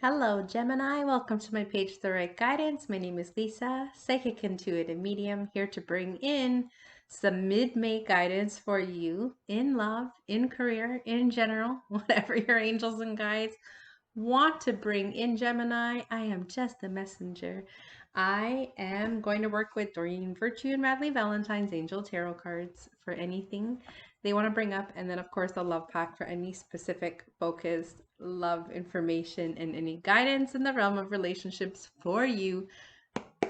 Hello, Gemini. Welcome to my page, The Right Guidance. My name is Lisa, Psychic Intuitive Medium, here to bring in some mid-May guidance for you in love, in career, in general, whatever your angels and guides want to bring in, Gemini. I am just the messenger. I am going to work with Doreen Virtue and Madly Valentine's Angel Tarot cards for anything they want to bring up. And then, of course, the love pack for any specific focused love information and any guidance in the realm of relationships for you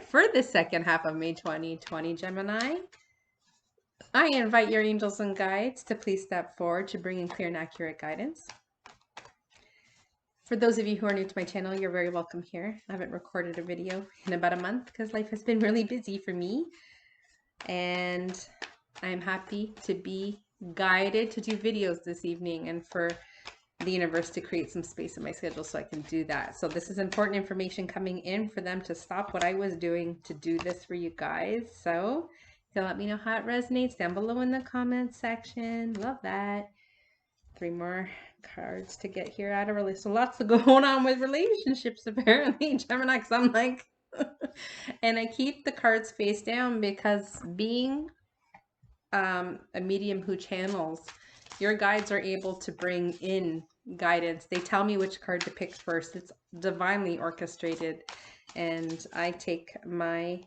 for the second half of May 2020, Gemini. I invite your angels and guides to please step forward to bring in clear and accurate guidance. For those of you who are new to my channel, you're very welcome here. I haven't recorded a video in about a month because life has been really busy for me. And I'm happy to be guided to do videos this evening and for the universe to create some space in my schedule so I can do that. So this is important information coming in for them to stop what I was doing to do this for you guys. So you can let me know how it resonates down below in the comments section. Love that. 3 more cards to get here out of relation. So lots going on with relationships apparently, Gemini, because I'm like, and I keep the cards face down because being a medium who channels, your guides are able to bring in guidance. They tell me which card to pick first. It's divinely orchestrated, and I take my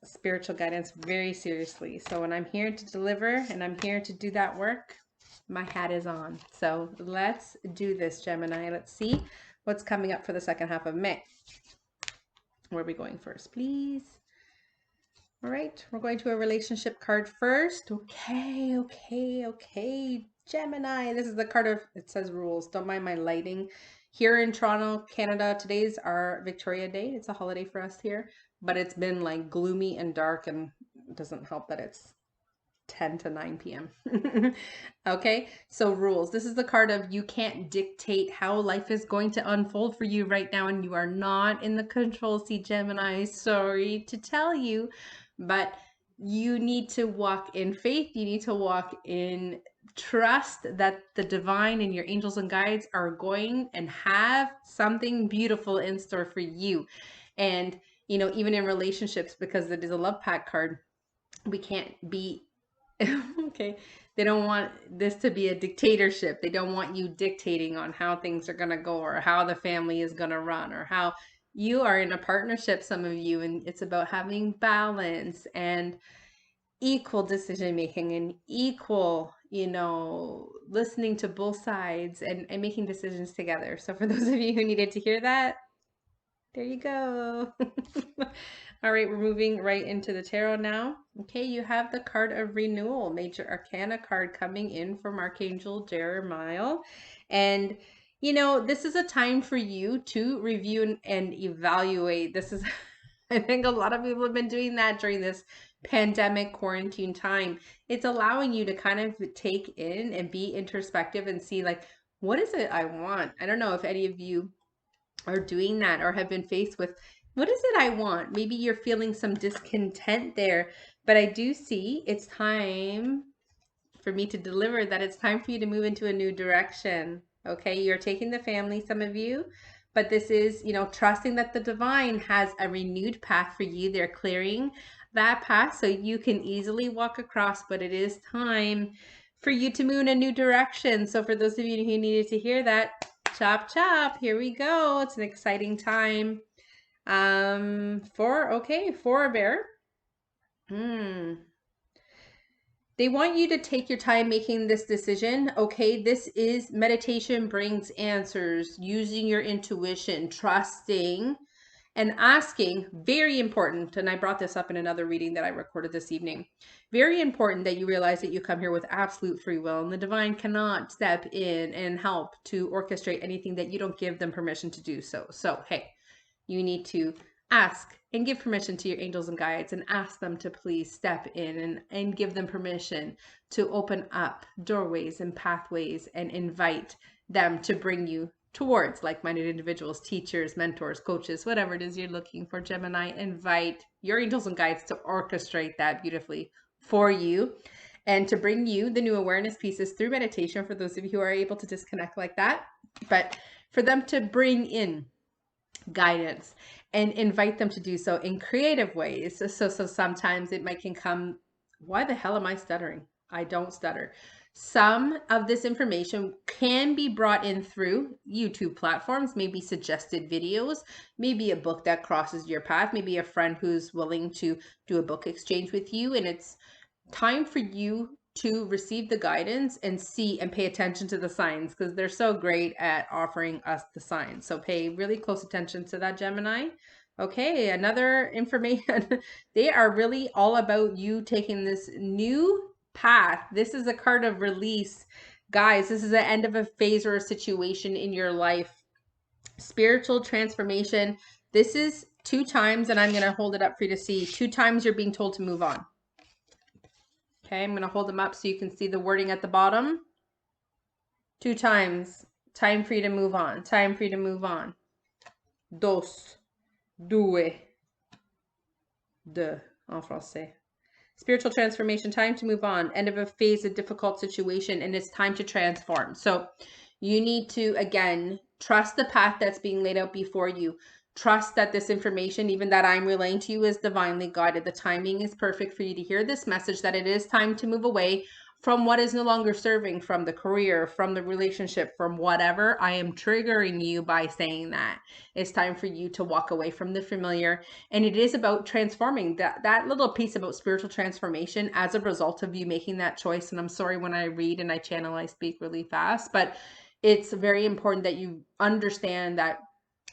spiritual guidance very seriously. So when I'm here to deliver and I'm here to do that work, my hat is on. So let's do this, Gemini. Let's see what's coming up for the second half of May. Where are we going first, please? All right, we're going to a relationship card first. Okay. Gemini, this is the card of, it says rules. Don't mind my lighting. Here in Toronto, Canada, today's our Victoria Day. It's a holiday for us here, but it's been like gloomy and dark, and it doesn't help that it's 10 to 9 p.m. Okay, so rules. This is the card of you can't dictate how life is going to unfold for you right now, and you are not in the control seat, Gemini. Sorry to tell you, but you need to walk in faith. You need to walk in trust that the divine and your angels and guides are going and have something beautiful in store for you. And, you know, even in relationships, because it is a love pack card, we can't be okay. They don't want this to be a dictatorship. They don't want you dictating on how things are going to go or how the family is going to run or how you are in a partnership, some of you, and it's about having balance and equal decision making and equal, you know, listening to both sides and making decisions together. So for those of you who needed to hear that, there you go. All right, we're moving right into the tarot now. Okay, you have the card of renewal, major arcana card coming in from Archangel Jeremiah. And, you know, this is a time for you to review and evaluate. This is, I think a lot of people have been doing that during this pandemic quarantine time. It's allowing you to kind of take in and be introspective and see, like, what is it I want? I don't know if any of you are doing that or have been faced with, what is it I want? Maybe you're feeling some discontent there, but I do see it's time for me to deliver that it's time for you to move into a new direction. Okay, you're taking the family, some of you, but this is, you know, trusting that the divine has a renewed path for you. They're clearing that path so you can easily walk across, but it is time for you to move in a new direction. So for those of you who needed to hear that, chop chop, here we go. It's an exciting time. For a bear. They want you to take your time making this decision. Okay, this is meditation brings answers, using your intuition, trusting and asking, very important. And I brought this up in another reading that I recorded this evening. Very important that you realize that you come here with absolute free will, and the divine cannot step in and help to orchestrate anything that you don't give them permission to do so. So, hey, you need to ask and give permission to your angels and guides and ask them to please step in and give them permission to open up doorways and pathways and invite them to bring you towards like-minded individuals, teachers, mentors, coaches, whatever it is you're looking for, Gemini. Invite your angels and guides to orchestrate that beautifully for you and to bring you the new awareness pieces through meditation for those of you who are able to disconnect like that. But for them to bring in guidance and invite them to do so in creative ways. So sometimes it might can come, why the hell am I stuttering? I don't stutter. Some of this information can be brought in through YouTube platforms, maybe suggested videos, maybe a book that crosses your path, maybe a friend who's willing to do a book exchange with you. And it's time for you to receive the guidance and see and pay attention to the signs, because they're so great at offering us the signs. So pay really close attention to that, Gemini. Okay, another information. They are really all about you taking this new path. This is a card of release. Guys, this is the end of a phase or a situation in your life. Spiritual transformation. This is 2 times, and I'm going to hold it up for you to see. 2 times you're being told to move on. Okay, I'm going to hold them up so you can see the wording at the bottom. 2 times. Time for you to move on. Time for you to move on. Dos. Due. De. En français. Spiritual transformation. Time to move on. End of a phase, a difficult situation, and it's time to transform. So you need to, again, trust the path that's being laid out before you. Trust that this information, even that I'm relaying to you, is divinely guided. The timing is perfect for you to hear this message, that it is time to move away from what is no longer serving, from the career, from the relationship, from whatever. I am triggering you by saying that. It's time for you to walk away from the familiar. And it is about transforming. That little piece about spiritual transformation as a result of you making that choice. And I'm sorry, when I read and I channel, I speak really fast, but it's very important that you understand that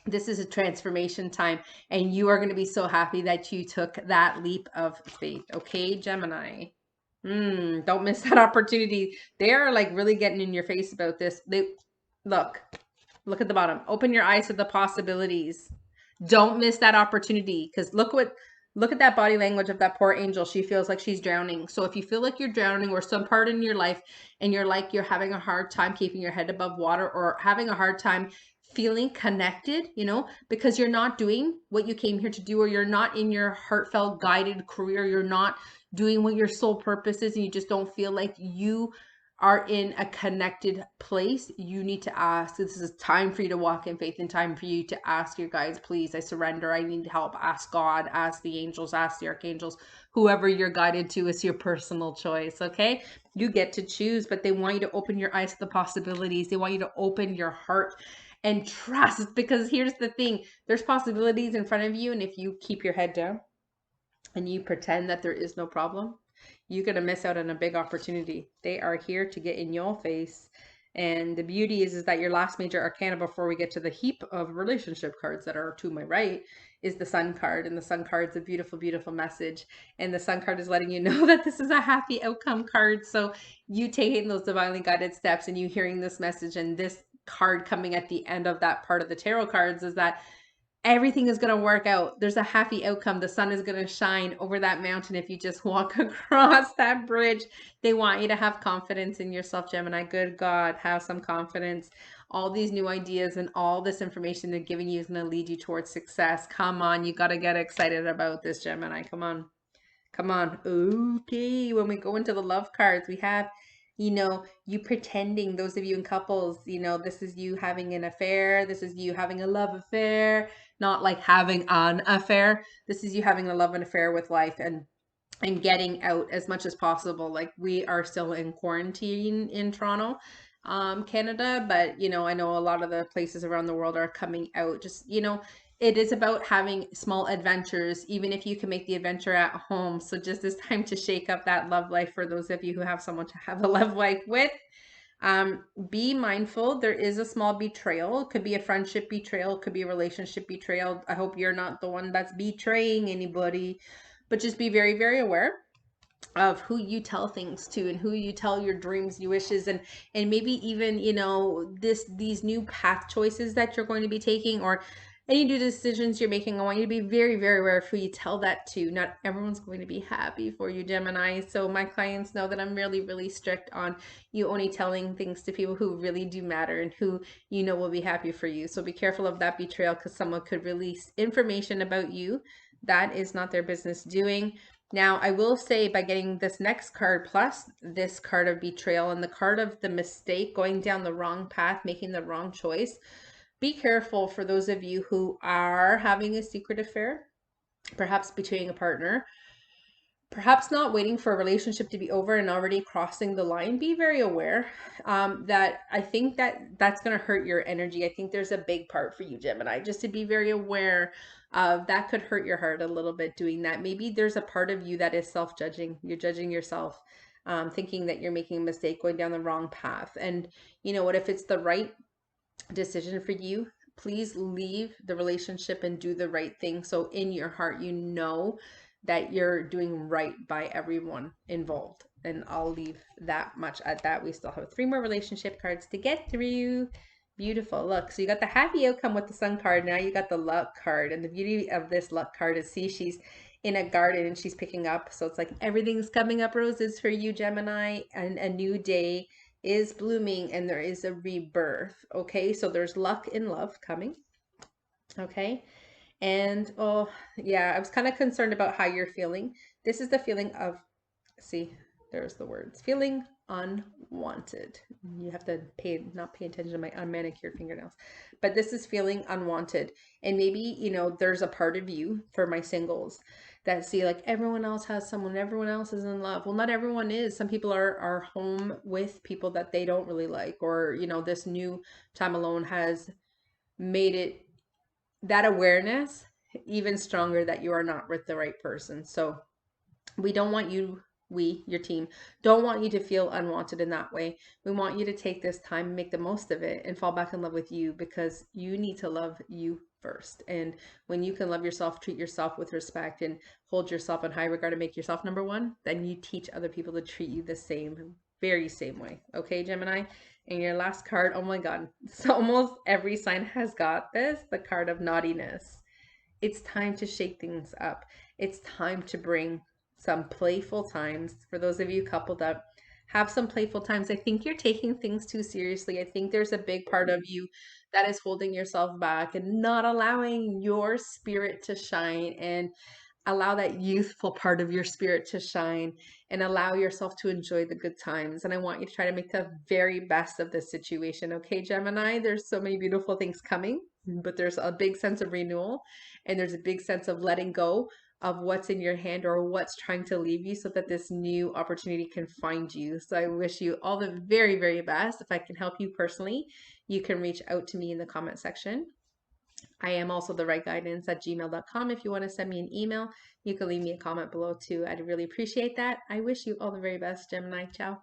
this is a transformation time, and you are going to be so happy that you took that leap of faith. Okay, Gemini. Don't miss that opportunity. They're like really getting in your face about this. Look at the bottom. Open your eyes to the possibilities. Don't miss that opportunity, because look at that body language of that poor angel. She feels like she's drowning. So if you feel like you're drowning, or some part in your life and you're having a hard time keeping your head above water, or having a hard time feeling connected, because you're not doing what you came here to do, or you're not in your heartfelt guided career, you're not doing what your soul purpose is, and you just don't feel like you are in a connected place, you need to ask. This is time for you to walk in faith, and time for you to ask your guides, please, I surrender, I need help. Ask God, ask the angels, ask the archangels, whoever you're guided to. Is your personal choice, okay? You get to choose, but they want you to open your eyes to the possibilities. They want you to open your heart and trust, because here's the thing, there's possibilities in front of you, and if you keep your head down and you pretend that there is no problem, you're going to miss out on a big opportunity. They are here to get in your face. And the beauty is that your last major arcana, before we get to the heap of relationship cards that are to my right, is the Sun card. And the Sun card is a beautiful, beautiful message. And the Sun card is letting you know that this is a happy outcome card. So you taking those divinely guided steps, and you hearing this message, and this card coming at the end of that part of the tarot cards, is that everything is going to work out. There's a happy outcome. The sun is going to shine over that mountain if you just walk across that bridge. They want you to have confidence in yourself, Gemini. Good God, have some confidence. All these new ideas and all this information they're giving you is going to lead you towards success. Come on, you got to get excited about this, Gemini. Come on. Come on. Okay, when we go into the love cards, we have, you pretending, those of you in couples, this is you having an affair. This is you having a love affair, not like having an affair. This is you having a love and affair with life, and getting out as much as possible. Like, we are still in quarantine in Toronto, Canada, but I know a lot of the places around the world are coming out. Just, it is about having small adventures, even if you can make the adventure at home. So just this time to shake up that love life for those of you who have someone to have a love life with. Be mindful. There is a small betrayal. It could be a friendship betrayal. It could be a relationship betrayal. I hope you're not the one that's betraying anybody, but just be very, very aware of who you tell things to, and who you tell your dreams, your wishes, and maybe even, these new path choices that you're going to be taking, or any new decisions you're making. I want you to be very, very aware of who you tell that to. Not everyone's going to be happy for you, Gemini. So my clients know that I'm really, really strict on you only telling things to people who really do matter, and who will be happy for you. So be careful of that betrayal, because someone could release information about you that is not their business doing. Now, I will say, by getting this next card plus this card of betrayal and the card of the mistake, going down the wrong path, making the wrong choice, Be careful for those of you who are having a secret affair, perhaps betraying a partner, perhaps not waiting for a relationship to be over and already crossing the line. Be very aware that I think that that's going to hurt your energy. I think there's a big part for you, Gemini, just to be very aware of that could hurt your heart a little bit doing that. Maybe there's a part of you that is self-judging. You're judging yourself, thinking that you're making a mistake, going down the wrong path. And you know what, if it's the right decision for you, please leave the relationship and do the right thing. So in your heart, you know that you're doing right by everyone involved. And I'll leave that much at that. We still have 3 more relationship cards to get through. Beautiful. Look, so you got the happy outcome with the sun card. Now you got the luck card. And the beauty of this luck card is, see, she's in a garden and she's picking up. So it's like everything's coming up roses for you, Gemini, and a new day is blooming and there is a rebirth. Okay, so there's luck in love coming. Okay, and oh yeah, I was kind of concerned about how you're feeling. This is the feeling of, see, there's the words, feeling unwanted. You have to not pay attention to my unmanicured fingernails, but this is feeling unwanted. And maybe, you know, there's a part of you, for my singles, that see like everyone else has someone, everyone else is in love. Well, not everyone is. Some people are home with people that they don't really like, or you know, this new time alone has made it, that awareness, even stronger, that you are not with the right person. So we don't want you, we, your team, don't want you to feel unwanted in that way. We want you to take this time, make the most of it, and fall back in love with you, because you need to love you first. And when you can love yourself, treat yourself with respect, and hold yourself in high regard and make yourself number one, then you teach other people to treat you the same, very same way. Okay, Gemini? And your last card, oh my God, so almost every sign has got this, the card of naughtiness. It's time to shake things up. It's time to bring some playful times. For those of you coupled up, have some playful times. I think you're taking things too seriously. I think there's a big part of you that is holding yourself back and not allowing your spirit to shine, and allow that youthful part of your spirit to shine, and allow yourself to enjoy the good times. And I want you to try to make the very best of this situation. Okay, Gemini, there's so many beautiful things coming, but there's a big sense of renewal, and there's a big sense of letting go of what's in your hand or what's trying to leave you, so that this new opportunity can find you. So I wish you all the very, very best. If I can help you personally, you can reach out to me in the comment section. I am also the right guidance at gmail.com. If you want to send me an email, you can leave me a comment below too. I'd really appreciate that. I wish you all the very best, Gemini. Ciao.